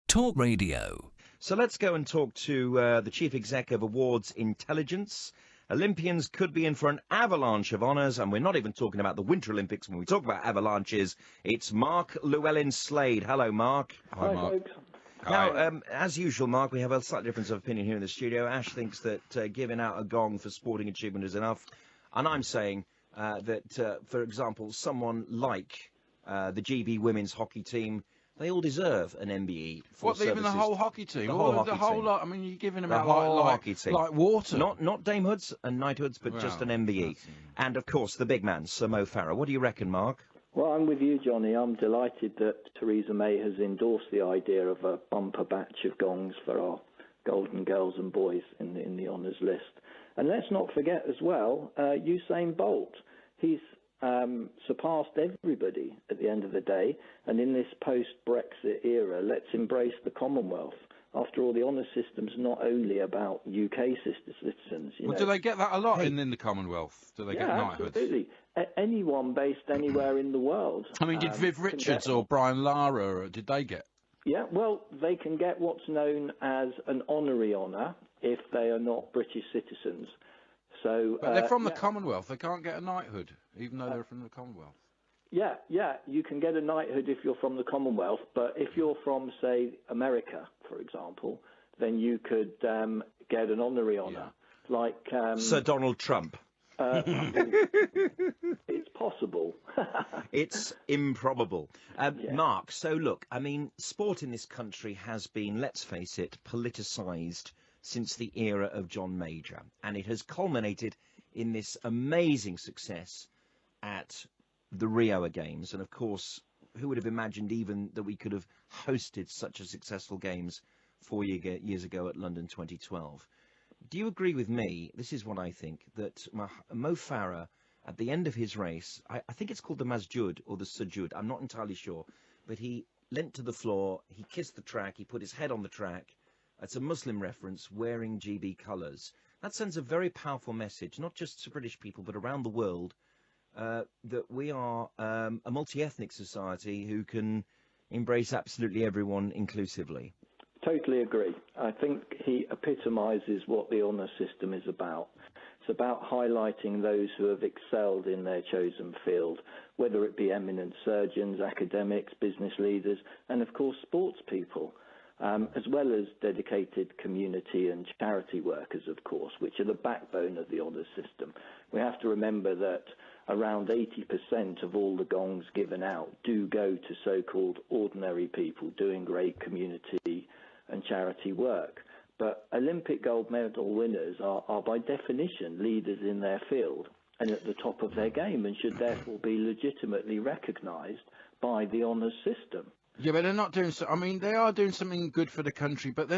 Talk Radio. So let's go and talk to the Chief Exec of Awards Intelligence. Olympians could be in for an avalanche of honours, and we're not even talking about the Winter Olympics. When we talk about avalanches, it's Mark Llewellyn-Slade. Hello, Mark. Hi, Mark. Folks. Now, as usual, Mark, we have a slight difference of opinion here in the studio. Ash thinks that giving out a gong for sporting achievement is enough, and I'm saying that, for example, someone like the GB women's hockey team, they all deserve an MBE for services. Even the whole hockey team? The whole hockey team. Lot. I mean, you're giving them the out whole hockey team. Like water. Not damehoods and knighthoods, but just an MBE. And, of course, the big man, Sir Mo Farah. What do you reckon, Mark? Well, I'm with you, Johnny. I'm delighted that Theresa May has endorsed the idea of a bumper batch of gongs for our golden girls and boys in the honours list. And let's not forget as well, Usain Bolt. He's surpassed everybody at the end of the day, and in this post-Brexit era, let's embrace the Commonwealth. After all, the honours system's not only about UK citizens. Do they get that a lot in the Commonwealth? Do they get knighthoods? Absolutely. Anyone based anywhere in the world. I mean, did Viv Richards or Brian Lara, did they get? Yeah, well, they can get what's known as an honorary honour if they are not British citizens. So, but they're from the Commonwealth. They can't get a knighthood, even though they're from the Commonwealth. Yeah, you can get a knighthood if you're from the Commonwealth, but if you're from, say, America, for example, then you could get an honorary honour. Yeah. Like Sir Donald Trump. It's possible. It's improbable. Mark, so look, I mean, sport in this country has been, let's face it, politicised since the era of John Major, and it has culminated in this amazing success at the Rio Games. And of course, who would have imagined even that we could have hosted such a successful games 4 years ago at London 2012? Do you agree with me? This is what I think, that Mo Farah, at the end of his race, I think it's called the Masjid or the Sujud, I'm not entirely sure, but he leant to the floor, he kissed the track, he put his head on the track. It's a Muslim reference, wearing GB colours. That sends a very powerful message, not just to British people, but around the world, that we are a multi-ethnic society who can embrace absolutely everyone inclusively. Totally agree. I think he epitomises what the honour system is about. It's about highlighting those who have excelled in their chosen field, whether it be eminent surgeons, academics, business leaders, and of course sports people. As well as dedicated community and charity workers, of course, which are the backbone of the honours system. We have to remember that around 80% of all the gongs given out do go to so-called ordinary people doing great community and charity work. But Olympic gold medal winners are by definition leaders in their field and at the top of their game, and should therefore be legitimately recognised by the honours system. Yeah, but they're not doing so. I mean, they are doing something good for the country, but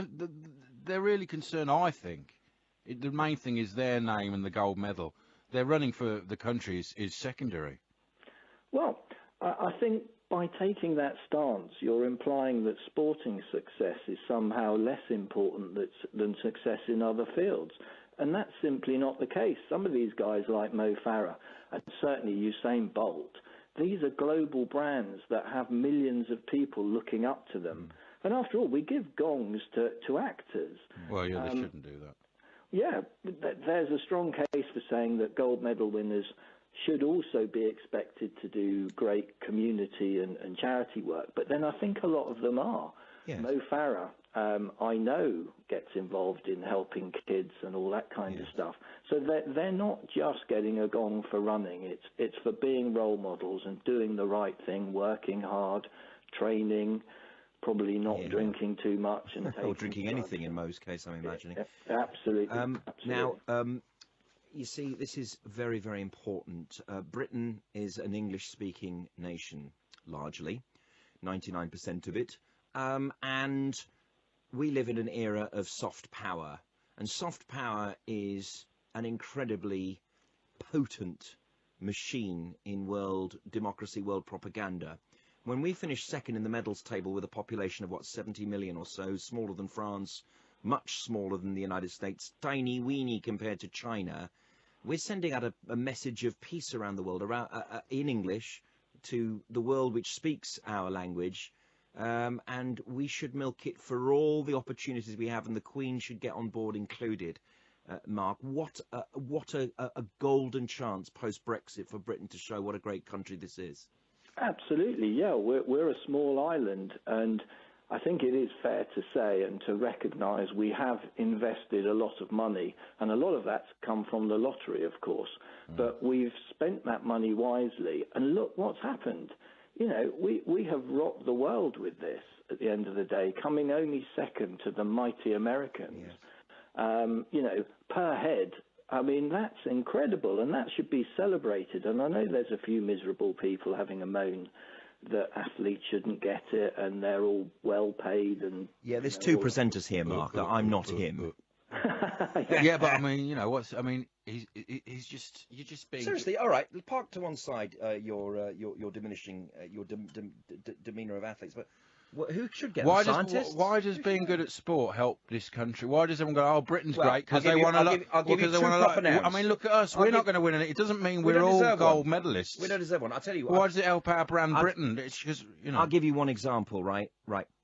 they're really concerned, I think. The main thing is their name and the gold medal. Their running for the country is secondary. Well, I think by taking that stance, you're implying that sporting success is somehow less important than success in other fields. And that's simply not the case. Some of these guys like Mo Farah, and certainly Usain Bolt, these are global brands that have millions of people looking up to them. And after all, we give gongs to actors. Well, yeah, they shouldn't do that. Yeah, there's a strong case for saying that gold medal winners should also be expected to do great community and charity work. But then I think a lot of them are. Yes. Mo Farah, I know, gets involved in helping kids and all that kind of stuff. So they're not just getting a gong for running. It's for being role models and doing the right thing, working hard, training, probably not drinking too much. Or drinking anything in Mo's case, I'm imagining. Yeah, absolutely. Now, you see, this is very, very important. Britain is an English-speaking nation, largely, 99% of it. And we live in an era of soft power. And soft power is an incredibly potent machine in world democracy, world propaganda. When we finished second in the medals table with a population of, 70 million or so, smaller than France, much smaller than the United States, tiny weeny compared to China, we're sending out a message of peace around the world, in English, to the world which speaks our language, and we should milk it for all the opportunities we have, and the Queen should get on board included. Mark, what a golden chance post-Brexit for Britain to show what a great country this is. Absolutely, yeah. We're a small island, and I think it is fair to say and to recognise we have invested a lot of money, and a lot of that's come from the lottery, of course. But we've spent that money wisely, and look what's happened. You know, we have rocked the world with this at the end of the day, coming only second to the mighty Americans. Yes. You know, per head. I mean, that's incredible, and that should be celebrated. And I know there's a few miserable people having a moan that athletes shouldn't get it, and they're all well paid. And yeah, there's two presenters here, Mark. That I'm not him. Yeah, but I mean, you know, he's just you're just being seriously. All right, park to one side your diminishing your demeanour of athletes, but. Who should get scientists? Why does being good at sport help this country? Why does everyone go, oh, Britain's great because they want to look? I mean, look at us. We're not going to win it. It doesn't mean we're all gold medalists. We don't deserve one. I'll tell you what. Why does it help our brand Britain? It's because, you know. I'll give you one example, right?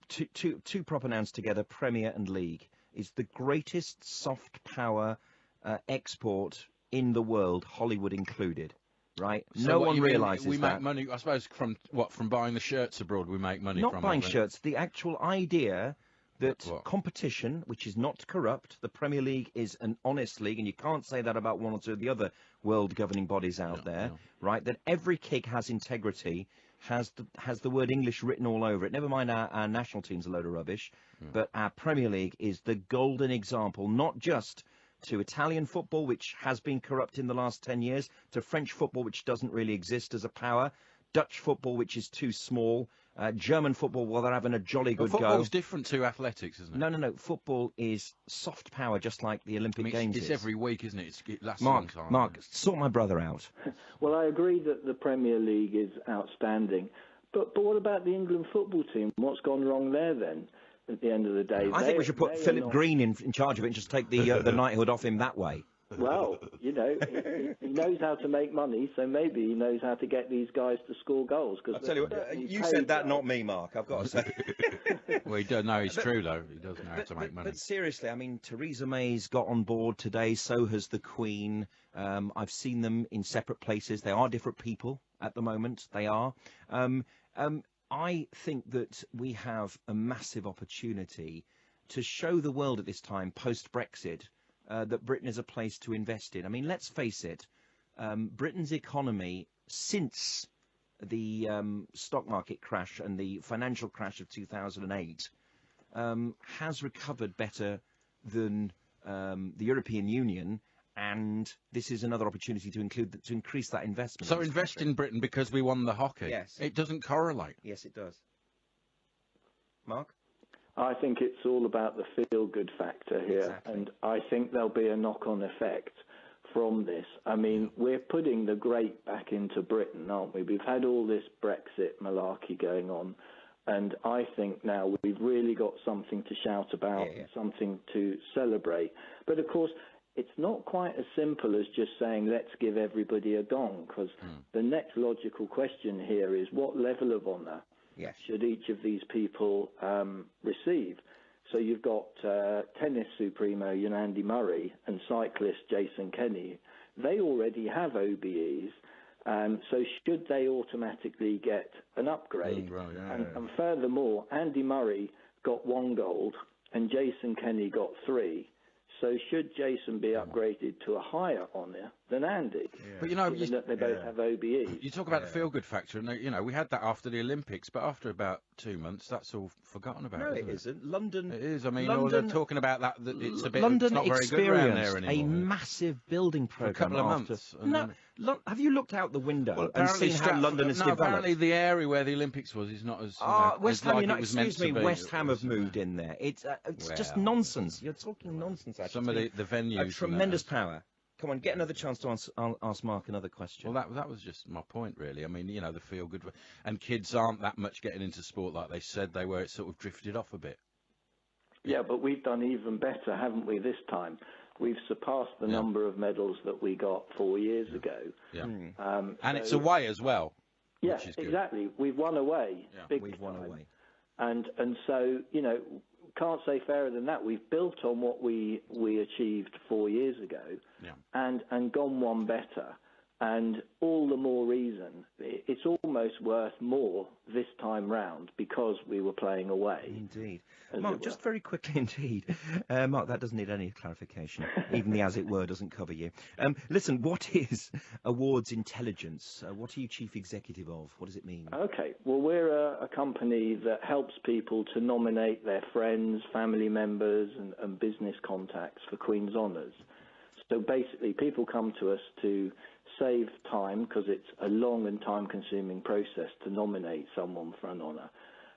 Two proper nouns together, Premier and League, is the greatest soft power export in the world, Hollywood included. Right, so no one realises we make money. I suppose from buying the shirts abroad, we make money. Not buying shirts. The actual idea that competition, which is not corrupt, the Premier League is an honest league, and you can't say that about one or two of the other world governing bodies out there, right? That every kick has integrity, has the word English written all over it. Never mind our national team's a load of rubbish, but our Premier League is the golden example, not just to Italian football, which has been corrupt in the last 10 years, to French football, which doesn't really exist as a power, Dutch football, which is too small, German football, well, they're having a jolly good go. Football's different to athletics, isn't it? No. Football is soft power, just like the Olympic Games it's every week, isn't it? It lasts Mark, a long time. Mark, sort my brother out. Well, I agree that the Premier League is outstanding. But what about the England football team? What's gone wrong there, then? At the end of the day, I think we should put Philip Green in charge of it and just take the knighthood off him that way. Well, you know, he knows how to make money, so maybe he knows how to get these guys to score goals. I'll tell you what, you said that, not me, Mark, I've got to say. Well, he does know it's true, though. He does know how to make money. But seriously, I mean, Theresa May's got on board today, so has the Queen. I've seen them in separate places. They are different people at the moment. They are. I think that we have a massive opportunity to show the world at this time, post-Brexit, that Britain is a place to invest in. I mean, let's face it, Britain's economy, since the stock market crash and the financial crash of 2008, has recovered better than the European Union. And this is another opportunity to increase that investment. So invest in Britain because we won the hockey. Yes. It doesn't correlate. Yes, it does. Mark? I think it's all about the feel-good factor here. Exactly. And I think there'll be a knock-on effect from this. I mean, we're putting the great back into Britain, aren't we? We've had all this Brexit malarkey going on. And I think now we've really got something to shout about, something to celebrate. But, of course, it's not quite as simple as just saying, let's give everybody a gong, because the next logical question here is what level of honour should each of these people receive? So you've got tennis supremo Andy Murray and cyclist Jason Kenny. They already have OBEs, so should they automatically get an upgrade? And furthermore, Andy Murray got 1 gold and Jason Kenny got 3. So should Jason be upgraded to a higher honour than Andy? But, you know, that they both have OBEs. You talk about the feel-good factor, and, you know, we had that after the Olympics, but after about 2 months, that's all forgotten about. No, it isn't. London. It is. I mean, they're talking about that it's a bit. London it's not very good around there anymore. A massive building programme for a couple of months. No, have you looked out the window and seen how London has developed? Apparently the area where the Olympics was is not as. West Ham. Excuse me, West Ham have moved in there. It's just nonsense. You're talking nonsense. Actually, some of the venues. A tremendous power. Come on, get another chance to ask Mark another question. Well, that was just my point, really. I mean, you know, the feel-good, and kids aren't that much getting into sport like they said they were. It sort of drifted off a bit. Yeah, but we've done even better, haven't we, this time? We've surpassed the number of medals that we got 4 years ago. Yeah. And it's away as well. Yeah, exactly. We've won away. We've won away. And so, can't say fairer than that. We've built on what we achieved 4 years ago, and gone one better. And all the more reason, it's almost worth more this time round because we were playing away. Indeed. Mark, just very quickly indeed. Mark, that doesn't need any clarification. Even the as it were doesn't cover you. Listen, what is Awards Intelligence? What are you chief executive of? What does it mean? Okay. Well, we're a company that helps people to nominate their friends, family members and business contacts for Queen's Honours. So basically, people come to us to save time because it's a long and time-consuming process to nominate someone for an honour,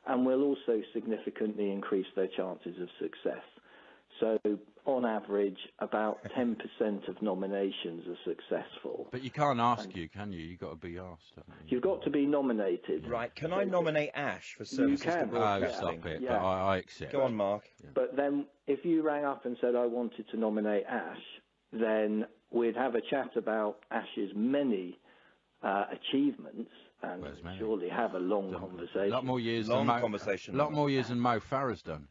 and we'll also significantly increase their chances of success. So, on average, about 10% of nominations are successful. But you can't ask can you? You've got to be asked, haven't you? You've got to be nominated. Right. Can I nominate Ash for services to broadcasting? Stop it. Yeah. But I accept. Go on, Mark. Yeah. But then, if you rang up and said, I wanted to nominate Ash, then we'd have a chat about Ash's many achievements and surely have a long conversation. A lot more years long than conversation. A lot more years than Mo Farah's done.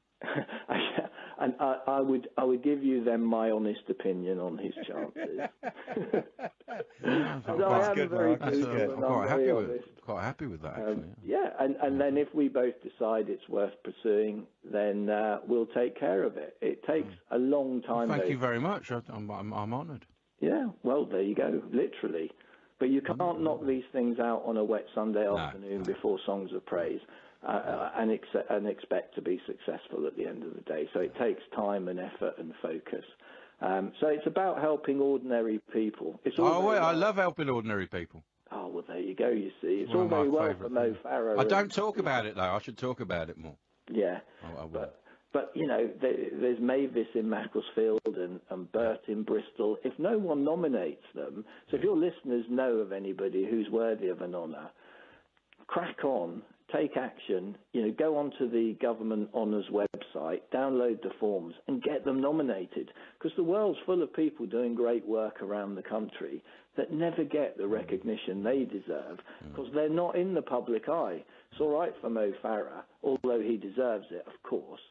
And I would give you then my honest opinion on his chances. I'm quite happy with that, actually. And then if we both decide it's worth pursuing, then we'll take care of it. It takes a long time. Well, thank you very much. I'm honoured. Yeah, well, there you go, literally. But you can't knock these things out on a wet Sunday afternoon before Songs of Praise and expect to be successful at the end of the day. So it takes time and effort and focus. So it's about helping ordinary people. I love helping ordinary people. Oh, well, there you go, you see. It's all very well for Mo Farah. I don't talk about it, though. I should talk about it more. Yeah. I will. But there's Mavis in Macclesfield and Bert in Bristol. If no one nominates them, so if your listeners know of anybody who's worthy of an honour, crack on, take action, go onto the Government Honours website, download the forms and get them nominated. Because the world's full of people doing great work around the country that never get the recognition they deserve because they're not in the public eye. It's all right for Mo Farah, although he deserves it, of course.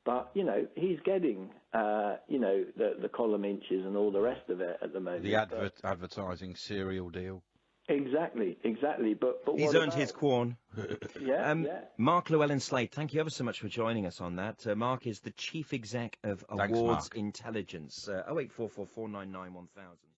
But, he's getting, the column inches and all the rest of it at the moment. The advertising serial deal. Exactly. But he's earned his corn. Yeah. Mark Llewellyn-Slade, thank you ever so much for joining us on that. Mark is the Chief Exec of Awards Intelligence. 08444991000.